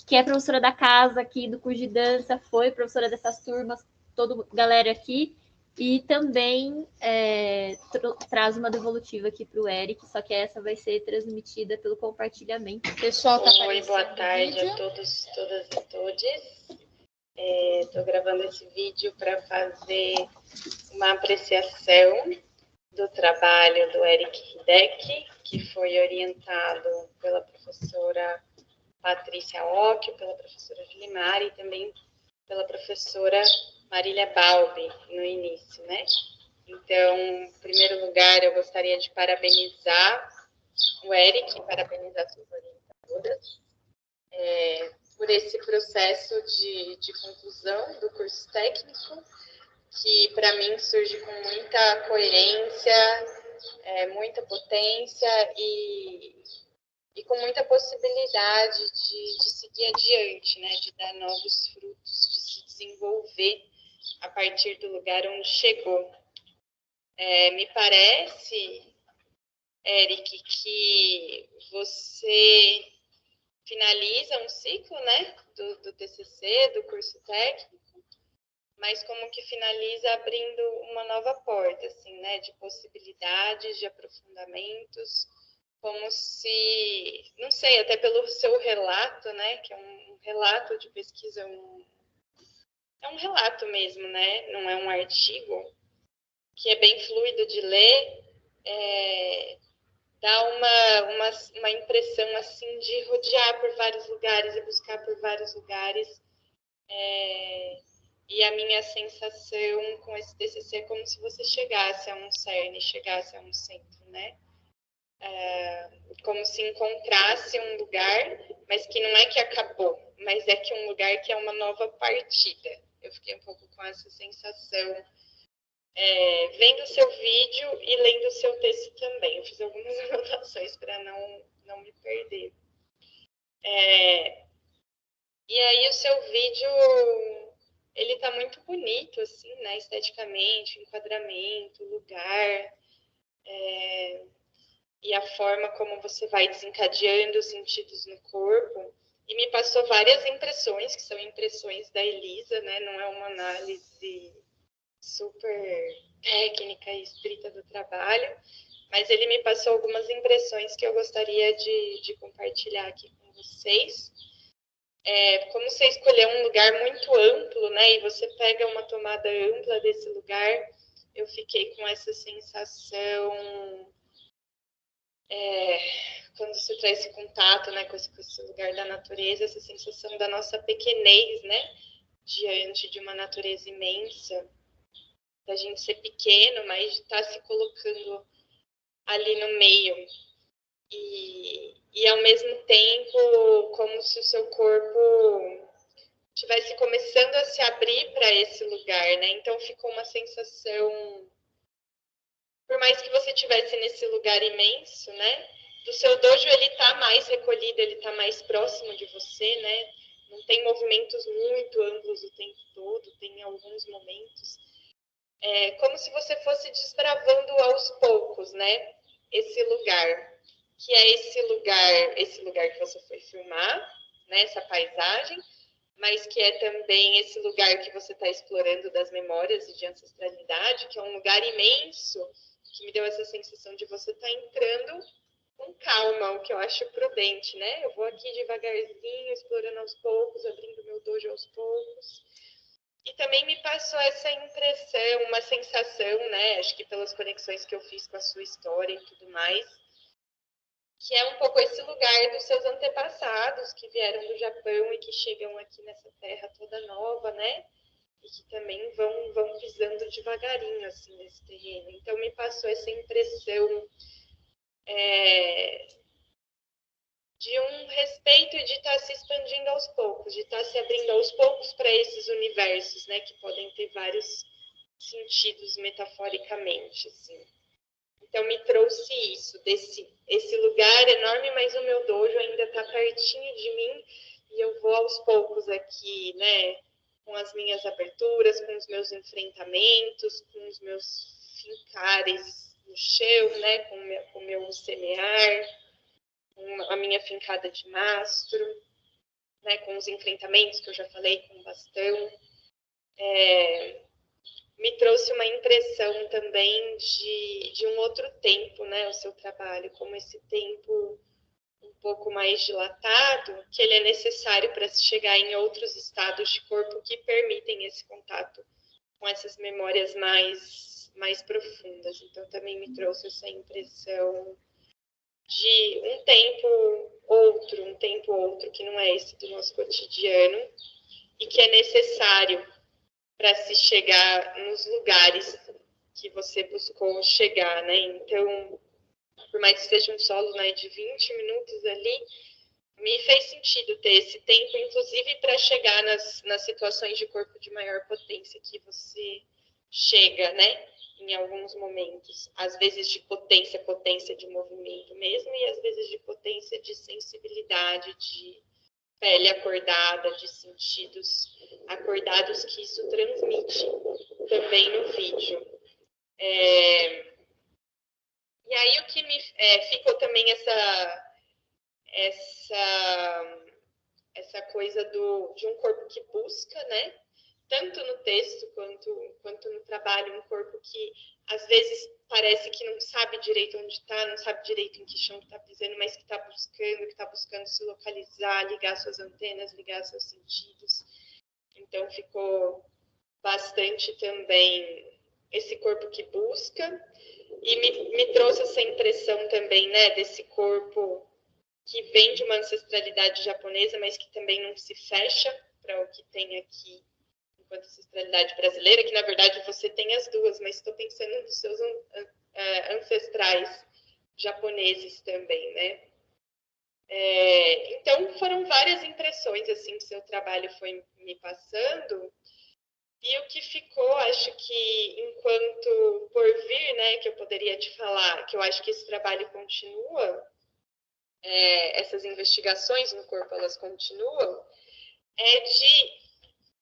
que é professora da casa aqui do curso de dança, foi professora dessas turmas, toda galera aqui, e também traz uma devolutiva aqui para o Eric, só que essa vai ser transmitida pelo compartilhamento. Pessoal, Oi, boa tarde a todos, todas e todes. Estou gravando esse vídeo para fazer uma apreciação do trabalho do Eric Hideki, que foi orientado pela professora Patrícia Occhio, pela professora Julimar e também pela professora Marília Balbi no início, né? Então, em primeiro lugar, eu gostaria de parabenizar o Eric, parabenizar suas orientações. todas, por esse processo de conclusão do curso técnico, que para mim surge com muita coerência, muita potência e com muita possibilidade de seguir adiante, né? De dar novos frutos, de se desenvolver a partir do lugar onde chegou. Me parece, Eric, que você finaliza um ciclo, né, do TCC, do curso técnico, mas como que finaliza abrindo uma nova porta, assim, né, de possibilidades, de aprofundamentos, como se, não sei, até pelo seu relato, né, que é um relato de pesquisa, é um relato mesmo, né, não é um artigo, que é bem fluido de ler, dá uma impressão, assim, de rodear por vários lugares e buscar por vários lugares, e a minha sensação com esse TCC é como se você chegasse a um cerne, chegasse a um centro, né? Como se encontrasse um lugar, mas que não é que acabou, mas é que um lugar que é uma nova partida. Eu fiquei um pouco com essa sensação, vendo o seu vídeo e lendo o seu texto também. Eu fiz algumas anotações para não me perder. E aí o seu vídeo, ele tá muito bonito, assim, né? Esteticamente, enquadramento, lugar, e a forma como você vai desencadeando os sentidos no corpo. E me passou várias impressões, que são impressões da Elisa, né? Não é uma análise super técnica e estrita do trabalho, mas ele me passou algumas impressões que eu gostaria de compartilhar aqui com vocês. Como você escolheu um lugar muito amplo, né, e você pega uma tomada ampla desse lugar, eu fiquei com essa sensação, quando você traz esse contato, né, com esse lugar da natureza, essa sensação da nossa pequenez, né, diante de uma natureza imensa, da gente ser pequeno, mas de estar se colocando ali no meio. E ao mesmo tempo, como se o seu corpo estivesse começando a se abrir para esse lugar, né? Então ficou uma sensação, por mais que você estivesse nesse lugar imenso, né? Do seu dojo, ele está mais recolhido, ele está mais próximo de você, né? Não tem movimentos muito amplos o tempo todo, tem alguns momentos. Como se você fosse desbravando aos poucos, né? Esse lugar, que é esse lugar que você foi filmar, né? Essa paisagem, mas que é também esse lugar que você está explorando das memórias e de ancestralidade, que é um lugar imenso, que me deu essa sensação de você estar entrando com calma, o que eu acho prudente, né? Eu vou aqui devagarzinho, explorando aos poucos, abrindo meu dojo aos poucos. E também me passou essa impressão, uma sensação, né? Acho que pelas conexões que eu fiz com a sua história e tudo mais, que é um pouco esse lugar dos seus antepassados que vieram do Japão e que chegam aqui nessa terra toda nova, né? E que também vão pisando devagarinho, assim, nesse terreno. Então, me passou essa impressão de um respeito e de estar se expandindo aos poucos, de estar se abrindo aos poucos para esses universos, né? Que podem ter vários sentidos metaforicamente, assim. Então, me trouxe isso, esse lugar enorme, mas o meu dojo ainda está pertinho de mim e eu vou aos poucos aqui, né? Com as minhas aberturas, com os meus enfrentamentos, com os meus fincares no chão, né? Com o meu semear, com a minha fincada de mastro, né? Com os enfrentamentos que eu já falei, com o bastão. Me trouxe uma impressão também de um outro tempo, né, o seu trabalho, como esse tempo um pouco mais dilatado, que ele é necessário para se chegar em outros estados de corpo que permitem esse contato com essas memórias mais profundas. Então, também me trouxe essa impressão de um tempo outro, que não é esse do nosso cotidiano, e que é necessário para se chegar nos lugares que você buscou chegar, né? Então, por mais que seja um solo, né, de 20 minutos ali, me fez sentido ter esse tempo, inclusive para chegar nas situações de corpo de maior potência que você chega, né? Em alguns momentos. Às vezes de potência de movimento mesmo, e às vezes de potência de sensibilidade, de pele acordada, de sentidos acordados, que isso transmite também no vídeo. E aí o que me ficou também essa coisa de um corpo que busca, né? Tanto no texto quanto no trabalho, um corpo que às vezes parece que não sabe direito onde está, não sabe direito em que chão está pisando, mas que está buscando se localizar, ligar suas antenas, ligar seus sentidos. Então ficou bastante também esse corpo que busca, e me trouxe essa impressão também, né, desse corpo que vem de uma ancestralidade japonesa, mas que também não se fecha para o que tem aqui enquanto ancestralidade brasileira, que na verdade você tem as duas, mas estou pensando nos seus ancestrais japoneses também, né? Então foram várias impressões assim que seu trabalho foi me passando, e o que ficou, acho que enquanto por vir, né, que eu poderia te falar, que eu acho que esse trabalho continua, essas investigações no corpo, elas continuam,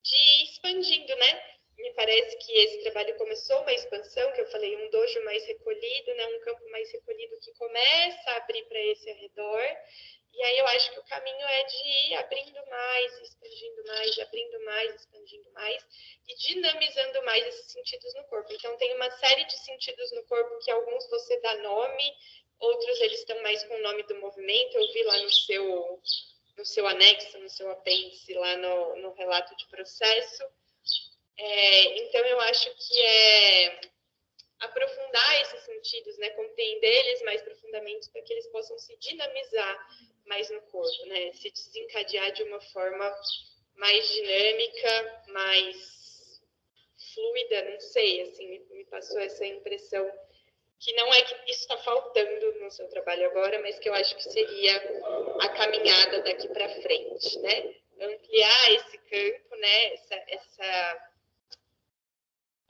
de ir expandindo, né? Me parece que esse trabalho começou uma expansão, que eu falei, um dojo mais recolhido, né? Um campo mais recolhido que começa a abrir para esse arredor. E aí eu acho que o caminho é de ir abrindo mais, expandindo mais, abrindo mais, expandindo mais, e dinamizando mais esses sentidos no corpo. Então tem uma série de sentidos no corpo que alguns você dá nome, outros eles estão mais com o nome do movimento. Eu vi lá no seu anexo, no seu apêndice, lá no relato de processo. Então, eu acho que é aprofundar esses sentidos, né? Compreender eles mais profundamente para que eles possam se dinamizar mais no corpo, né? Se desencadear de uma forma mais dinâmica, mais fluida, não sei, assim, me passou essa impressão, que não é que isso está faltando no seu trabalho agora, mas que eu acho que seria a caminhada daqui para frente, né? Ampliar esse campo, né?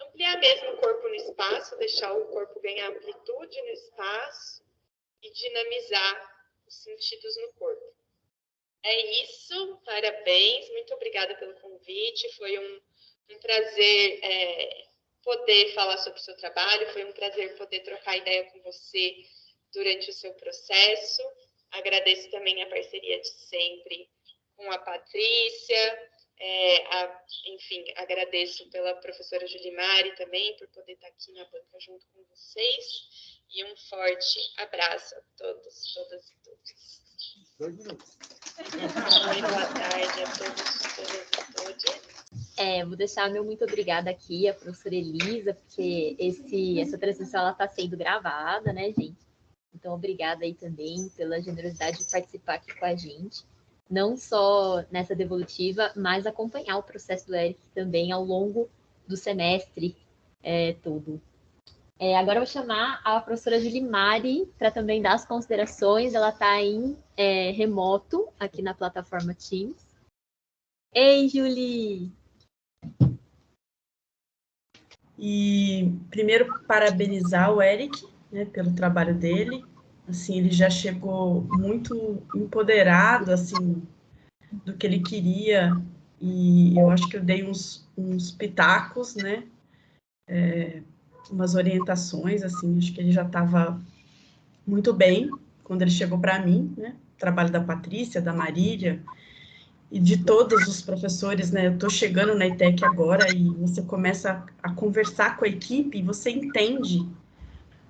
Ampliar mesmo o corpo no espaço, deixar o corpo ganhar amplitude no espaço e dinamizar os sentidos no corpo. É isso, parabéns, muito obrigada pelo convite, foi um prazer poder falar sobre o seu trabalho, foi um prazer poder trocar ideia com você durante o seu processo. Agradeço também a parceria de sempre com a Patrícia, enfim, agradeço pela professora Julimari também, por poder estar aqui na banca junto com vocês, e um forte abraço a todos, todas e todos. 2 minutos. Boa tarde a todos e todas. Vou deixar meu muito obrigada aqui à professora Elisa, porque essa transmissão está sendo gravada, né, gente? Então, obrigada aí também pela generosidade de participar aqui com a gente. Não só nessa devolutiva, mas acompanhar o processo do Eric também ao longo do semestre todo. Agora eu vou chamar a professora Julimari para também dar as considerações. Ela está em remoto aqui na plataforma Teams. Ei, Julie! E primeiro parabenizar o Eric, né, pelo trabalho dele. Assim, ele já chegou muito empoderado, assim, do que ele queria, e eu acho que eu dei uns pitacos, né, umas orientações, assim, acho que ele já estava muito bem quando ele chegou para mim, né, o trabalho da Patrícia, da Marília, e de todos os professores, né, eu estou chegando na ETEC agora, e você começa a conversar com a equipe, e você entende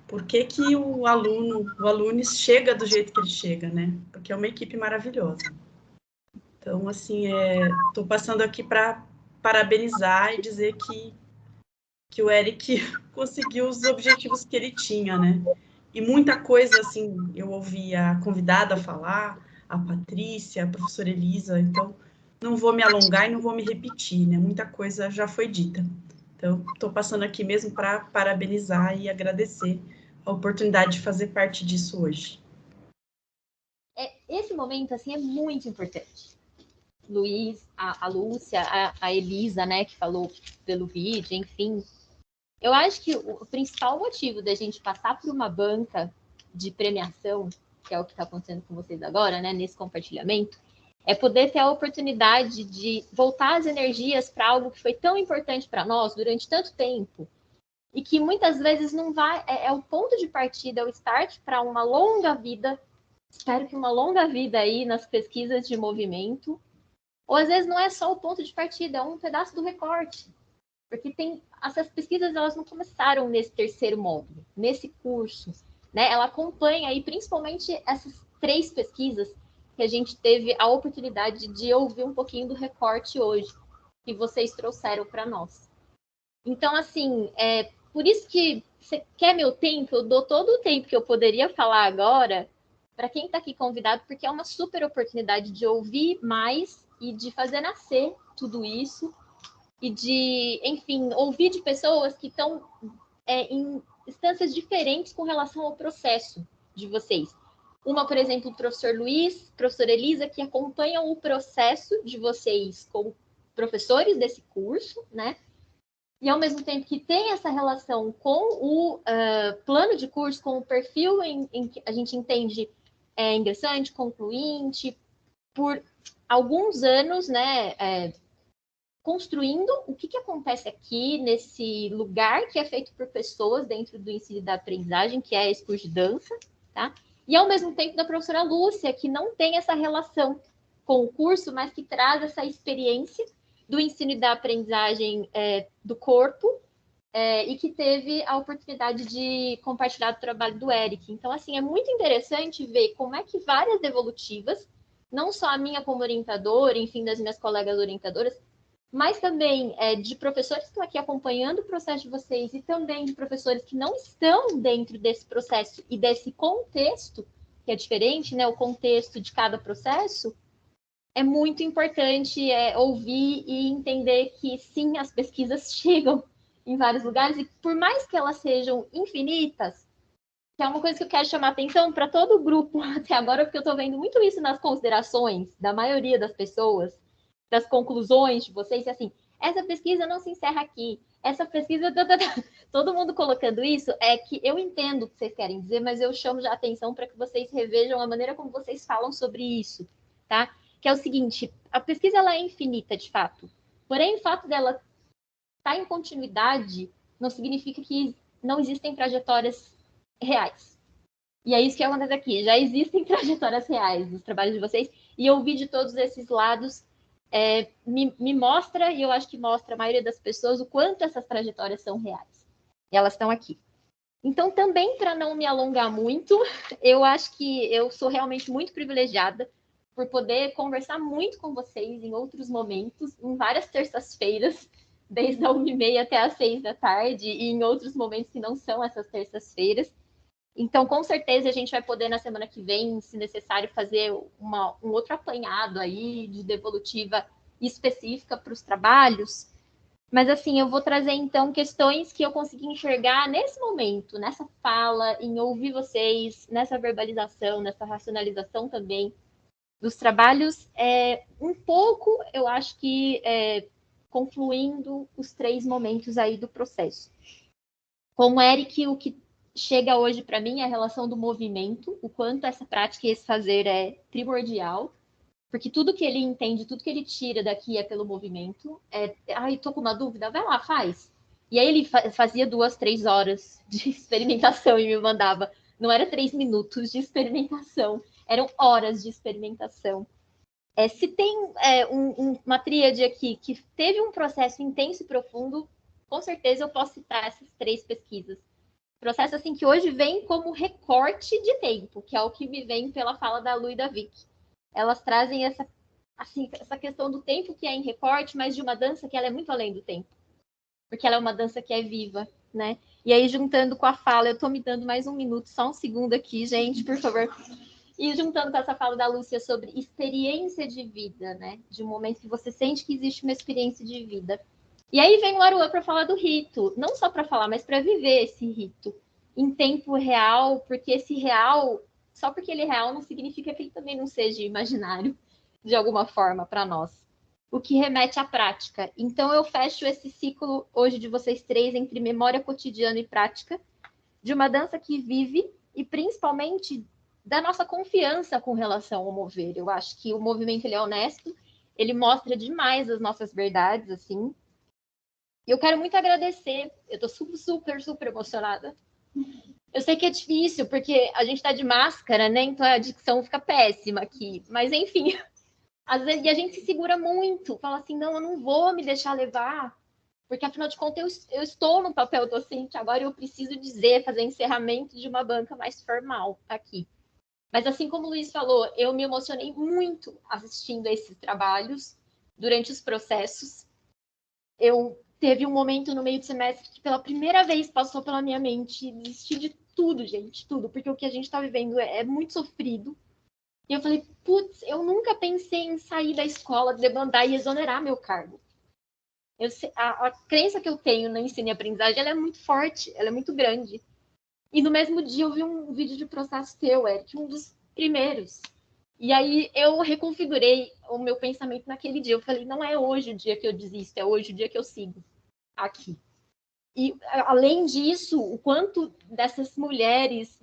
por que o aluno chega do jeito que ele chega, né? Porque é uma equipe maravilhosa. Então, assim, estou passando aqui para parabenizar e dizer que o Eric conseguiu os objetivos que ele tinha, né? E muita coisa, assim, eu ouvi a convidada falar, a Patrícia, a professora Elisa, então não vou me alongar e não vou me repetir, né? Muita coisa já foi dita. Então, estou passando aqui mesmo para parabenizar e agradecer a oportunidade de fazer parte disso hoje. esse momento, assim, é muito importante. Luiz, a Lúcia, a Elisa, né, que falou pelo vídeo, enfim. Eu acho que o principal motivo da gente passar por uma banca de premiação, que é o que está acontecendo com vocês agora, né, nesse compartilhamento, é poder ter a oportunidade de voltar as energias para algo que foi tão importante para nós durante tanto tempo e que muitas vezes não vai, é o ponto de partida, é o start para uma longa vida, espero que uma longa vida aí nas pesquisas de movimento, ou às vezes não é só o ponto de partida, é um pedaço do recorte. Porque essas pesquisas, elas não começaram nesse terceiro módulo, nesse curso, né? Ela acompanha aí principalmente essas 3 pesquisas que a gente teve a oportunidade de ouvir um pouquinho do recorte hoje, que vocês trouxeram para nós. Então, assim, por isso que você quer meu tempo, eu dou todo o tempo que eu poderia falar agora para quem está aqui convidado, porque é uma super oportunidade de ouvir mais e de fazer nascer tudo isso e de, enfim, ouvir de pessoas que estão em instâncias diferentes com relação ao processo de vocês. Uma, por exemplo, o professor Luiz, professora Elisa, que acompanham o processo de vocês como professores desse curso, né? E, ao mesmo tempo que tem essa relação com o plano de curso, com o perfil em que a gente entende ingressante, concluinte, por alguns anos, né, construindo o que acontece aqui nesse lugar que é feito por pessoas dentro do ensino da aprendizagem, que é esse curso de dança, tá? E, ao mesmo tempo, da professora Lúcia, que não tem essa relação com o curso, mas que traz essa experiência do ensino e da aprendizagem do corpo e que teve a oportunidade de compartilhar o trabalho do Eric. Então, assim, é muito interessante ver como é que várias devolutivas, não só a minha como orientadora, enfim, das minhas colegas orientadoras, mas também de professores que estão aqui acompanhando o processo de vocês e também de professores que não estão dentro desse processo e desse contexto, que é diferente, né? O contexto de cada processo, é muito importante ouvir e entender que, sim, as pesquisas chegam em vários lugares e por mais que elas sejam infinitas, que é uma coisa que eu quero chamar a atenção para todo o grupo até agora, porque eu estou vendo muito isso nas considerações da maioria das pessoas, das conclusões de vocês, assim, essa pesquisa não se encerra aqui, essa pesquisa, todo mundo colocando isso, é que eu entendo o que vocês querem dizer, mas eu chamo já a atenção para que vocês revejam a maneira como vocês falam sobre isso, tá? Que é o seguinte, a pesquisa ela é infinita, de fato, porém o fato dela estar em continuidade não significa que não existem trajetórias reais. E é isso que acontece aqui, já existem trajetórias reais dos trabalhos de vocês, e ouvir de todos esses lados me mostra, e eu acho que mostra a maioria das pessoas, o quanto essas trajetórias são reais. E elas estão aqui. Então, também, para não me alongar muito, eu acho que eu sou realmente muito privilegiada por poder conversar muito com vocês em outros momentos, em várias terças-feiras, desde a 1h30 até as 6 da tarde, e em outros momentos que não são essas terças-feiras. Então, com certeza, a gente vai poder, na semana que vem, se necessário, fazer um outro apanhado aí de devolutiva específica para os trabalhos. Mas, assim, eu vou trazer, então, questões que eu consegui enxergar nesse momento, nessa fala, em ouvir vocês, nessa verbalização, nessa racionalização também dos trabalhos. Um pouco, eu acho que confluindo os 3 momentos aí do processo. Como Eric, o que chega hoje para mim é a relação do movimento, o quanto essa prática e esse fazer é primordial, porque tudo que ele entende, tudo que ele tira daqui é pelo movimento. Tô com uma dúvida, vai lá, faz. E aí ele fazia 2, 3 horas de experimentação e me mandava. Não era 3 minutos de experimentação, eram horas de experimentação. Se tem uma tríade aqui que teve um processo intenso e profundo, com certeza eu posso citar essas 3 pesquisas. Processo assim que hoje vem como recorte de tempo, que é o que me vem pela fala da Lu e da Vicky. Elas trazem essa questão do tempo que é em recorte, mas de uma dança que ela é muito além do tempo. Porque ela é uma dança que é viva, né? E aí, juntando com a fala, eu estou me dando mais 1 minuto, só um segundo aqui, gente, por favor. E juntando com essa fala da Lúcia sobre experiência de vida, né? De um momento que você sente que existe uma experiência de vida. E aí vem o Aruan para falar do rito, não só para falar, mas para viver esse rito em tempo real, porque esse real só porque ele é real não significa que ele também não seja imaginário de alguma forma para nós. O que remete à prática. Então, eu fecho esse ciclo hoje de vocês três entre memória cotidiana e prática, de uma dança que vive e principalmente da nossa confiança com relação ao mover. Eu acho que o movimento ele é honesto, ele mostra demais as nossas verdades, assim. E eu quero muito agradecer, eu tô super emocionada. Eu sei que é difícil, porque a gente tá de máscara, né? Então a dicção fica péssima aqui. Mas, enfim, às vezes e a gente se segura muito, fala assim, não, eu não vou me deixar levar, porque afinal de contas eu estou no papel docente, agora eu preciso dizer, fazer encerramento de uma banca mais formal aqui. Mas assim como o Luiz falou, eu me emocionei muito assistindo a esses trabalhos durante os processos. Eu teve um momento no meio do semestre que pela primeira vez passou pela minha mente desistir de tudo, gente, tudo, porque o que a gente está vivendo é muito sofrido. E eu falei, putz, eu nunca pensei em sair da escola, debandar e exonerar meu cargo. A crença que eu tenho na ensino e aprendizagem, ela é muito forte, ela é muito grande. E no mesmo dia eu vi um vídeo de processo teu, Eric, um dos primeiros. E aí eu reconfigurei o meu pensamento naquele dia. Eu falei, não é hoje o dia que eu desisto, é hoje o dia que eu sigo aqui. E, além disso, o quanto dessas mulheres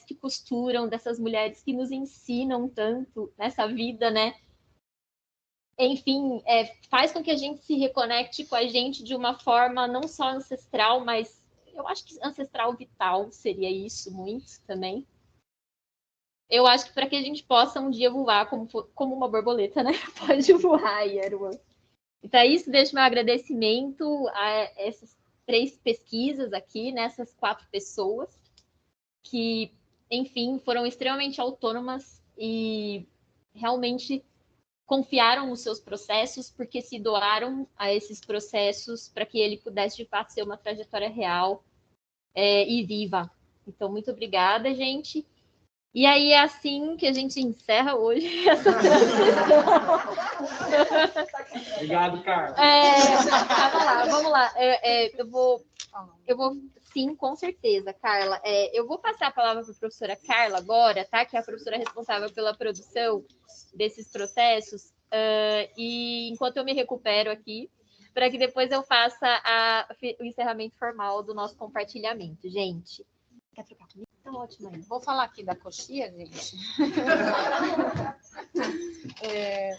que costuram, dessas mulheres que nos ensinam tanto nessa vida, né? Enfim, faz com que a gente se reconecte com a gente de uma forma não só ancestral, mas eu acho que ancestral vital seria isso muito também. Eu acho que para que a gente possa um dia voar como uma borboleta, né? Pode voar, Yerwan. Então, é isso, deixo meu agradecimento a essas 3 pesquisas aqui, nessas 4 pessoas, que, enfim, foram extremamente autônomas e realmente confiaram nos seus processos, porque se doaram a esses processos para que ele pudesse, de fato, ser uma trajetória real e viva. Então, muito obrigada, gente. E aí é assim que a gente encerra hoje essa transmissão. Obrigado, Carla. Vamos lá. Eu vou, sim, com certeza, Carla. Eu vou passar a palavra para a professora Carla agora, tá? Que é a professora responsável pela produção desses processos. E enquanto eu me recupero aqui, para que depois eu faça o encerramento formal do nosso compartilhamento. Gente, quer trocar comigo? Tá ótimo aí. Vou falar aqui da coxia, gente.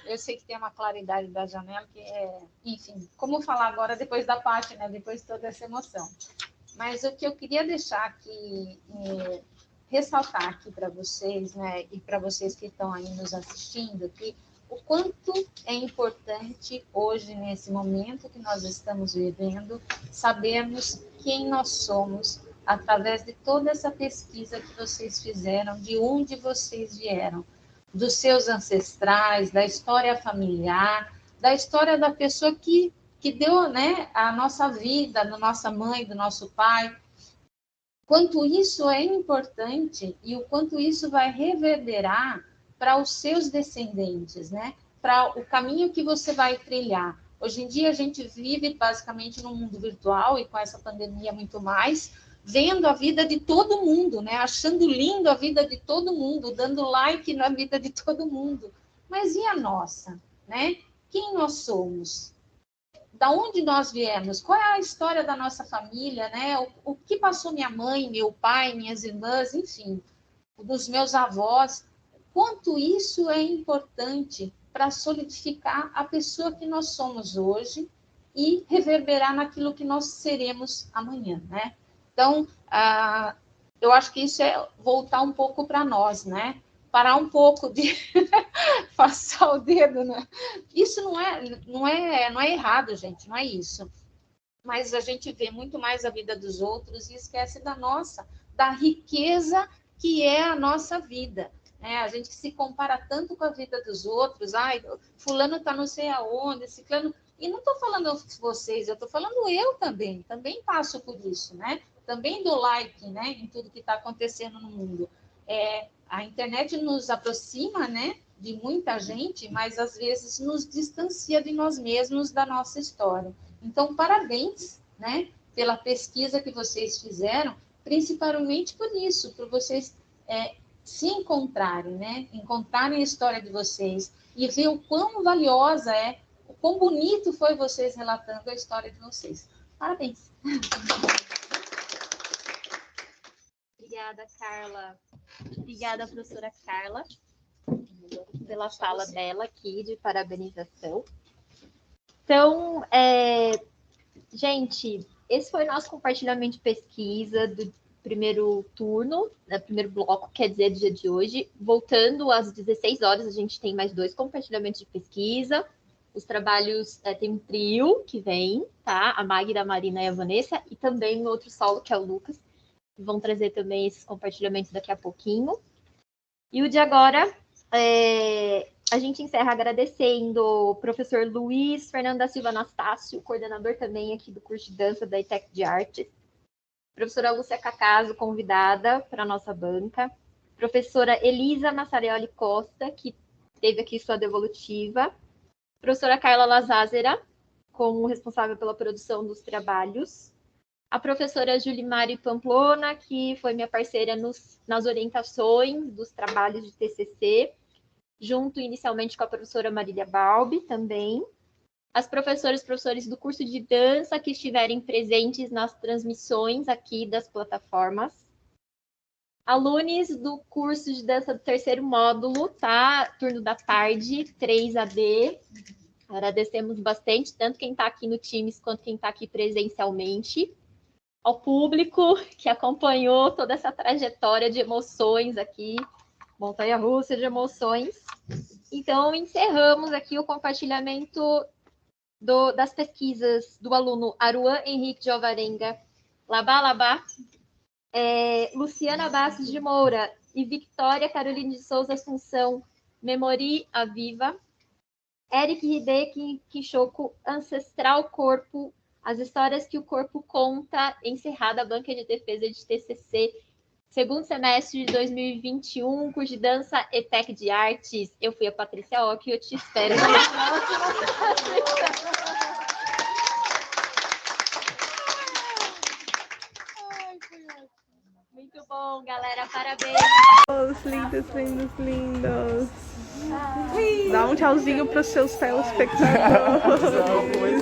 Eu sei que tem uma claridade da janela que enfim, como falar agora depois da parte, né? Depois de toda essa emoção. Mas o que eu queria deixar aqui, ressaltar aqui para vocês, né? E para vocês que estão aí nos assistindo aqui, o quanto é importante hoje, nesse momento que nós estamos vivendo, sabermos quem nós somos, através de toda essa pesquisa que vocês fizeram, de onde vocês vieram, dos seus ancestrais, da história familiar, da história da pessoa que deu, né, a nossa vida, da nossa mãe, do nosso pai. Quanto isso é importante e o quanto isso vai reverberar para os seus descendentes, né? Para o caminho que você vai trilhar. Hoje em dia a gente vive basicamente num mundo virtual e com essa pandemia muito mais, vendo a vida de todo mundo, né? Achando lindo a vida de todo mundo, dando like na vida de todo mundo. Mas e a nossa, né? Quem nós somos? Da onde nós viemos? Qual é a história da nossa família, né? O que passou minha mãe, meu pai, minhas irmãs, enfim, dos meus avós? Quanto isso é importante para solidificar a pessoa que nós somos hoje e reverberar naquilo que nós seremos amanhã, né? Então, eu acho que isso é voltar um pouco para nós, né? Parar um pouco de passar o dedo, né? Isso não é errado, gente, não é isso. Mas a gente vê muito mais a vida dos outros e esquece da nossa, da riqueza que é a nossa vida. Né? A gente se compara tanto com a vida dos outros. Ai, fulano está não sei aonde, ciclano... E não estou falando vocês, eu estou falando eu também. Também passo por isso, né? Também dou like, né, em tudo que está acontecendo no mundo. A internet nos aproxima, né, de muita gente, mas às vezes nos distancia de nós mesmos, da nossa história. Então, parabéns, né, pela pesquisa que vocês fizeram, principalmente por isso, por vocês se encontrarem, né? Encontrarem a história de vocês e ver o quão valiosa é, o quão bonito foi vocês relatando a história de vocês. Parabéns! Obrigada, Carla. Obrigada, professora Carla, pela fala dela aqui de parabenização. Então, gente, esse foi o nosso compartilhamento de pesquisa do primeiro turno, primeiro bloco, quer dizer, do dia de hoje. Voltando às 16 horas, a gente tem mais 2 compartilhamentos de pesquisa. Os trabalhos, tem um trio que vem, tá? A Magda, a Marina e a Vanessa, e também um outro solo, que é o Lucas, que vão trazer também esses compartilhamentos daqui a pouquinho. E o de agora, a gente encerra agradecendo o professor Luiz Fernando da Silva Anastácio, coordenador também aqui do curso de dança da ITEC de Artes. Professora Lúcia Cacaso, convidada para a nossa banca. Professora Elisa Massarioli Costa, que teve aqui sua devolutiva. Professora Carla Lazázera, como responsável pela produção dos trabalhos. A professora Julimari Pamplona, que foi minha parceira nas orientações dos trabalhos de TCC, junto inicialmente com a professora Marília Balbi também. As professoras e professores do curso de dança que estiverem presentes nas transmissões aqui das plataformas. Alunos do curso de dança do terceiro módulo, tá? Turno da tarde, 3AD. Agradecemos bastante, tanto quem está aqui no Teams quanto quem está aqui presencialmente. Ao público que acompanhou toda essa trajetória de emoções aqui, montanha-russa de emoções. Então, encerramos aqui o compartilhamento das pesquisas do aluno Aruan Henrique de Alvarenga Labá, Luciana Bastos de Moura e Victoria Caroline de Souza Assunção Memori Aviva, Eric Hideki Kishoko Ancestral Corpo, as histórias que o corpo conta, encerrada a banca de defesa de TCC, segundo semestre de 2021, curso de dança ETEC de Artes. Eu fui a Patrícia Ock e eu te espero. Muito bom, galera. Parabéns. Lindos, lindos, lindos. Dá um tchauzinho para os seus telespectadores.